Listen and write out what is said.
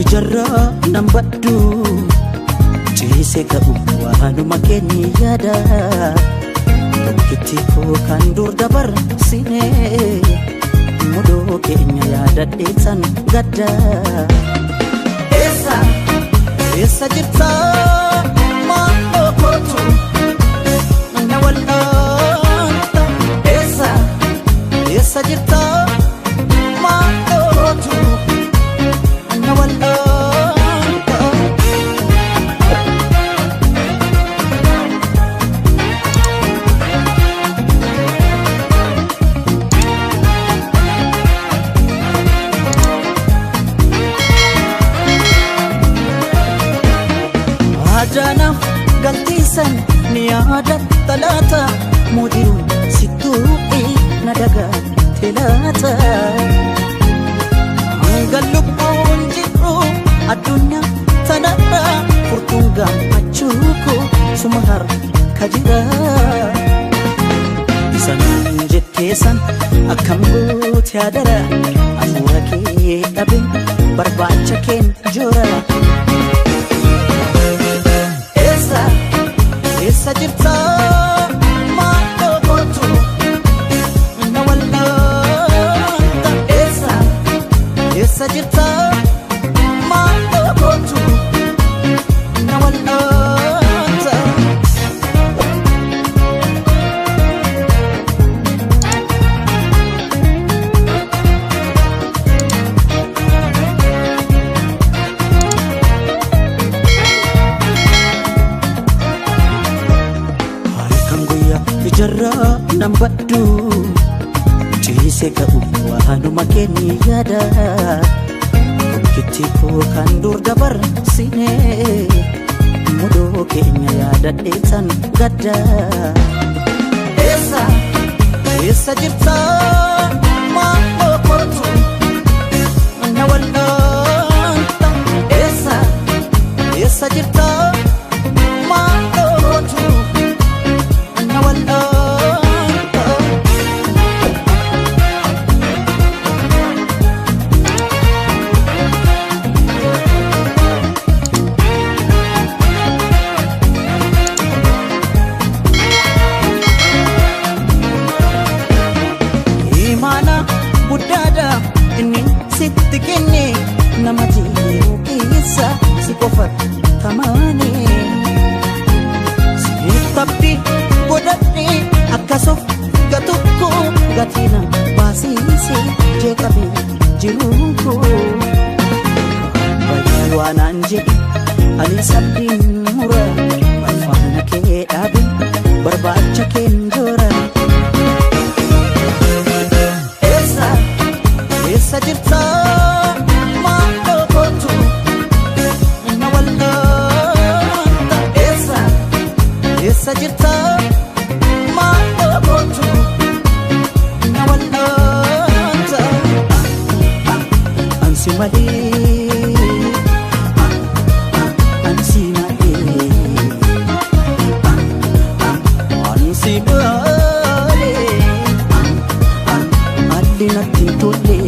ijarraa nan baddu ciise ka'u waanuma keenya yaada tokkitti koo kan dur dabarsine mudoo keenya yaadadheetan gadda eessa jirta maaloo kootu na wal'aanta eessa jirta maaloo kootu na wal'aanta Ajaanaaf galtiisan ni yaada talaata mudiruun sittuu'ii na dagaate laata hanga lubbuun jiru addunyaa tanarra furtuun gammachuuko suma harka jira sanaan jetteessan akkam goote adara hafuura kee dhabe barbaacha keen joora eessa jirta maaloo kootu na wal'aanta eessa jirta maaloo kootu na wal'aanta ijarraa nan baddu ciise ka'u waanuma keenya yaada tokkitti koo kan dur dabarsine mudoo keenya yaadadheetan gadda eessa jirta maaloo kootu na wal'aanta eessa jirta maaloo kootu na wal'aanta imaana guddaadha inni sitti kenne nama jiru keessa si qofatamaani sitabdi godhadhe akkasuuf gatukko gatina baasiise jeeqabe jiruuko baay'ee waanaan jedhe ani sabdiin mura balfaana kee dhaabe barbaacha keen joora eessa jirta maaloo kootu na wal'aanta eessa jirta maaloo kootu na wal'aanta ansi malee ansi malee ansi malee alli natti tolle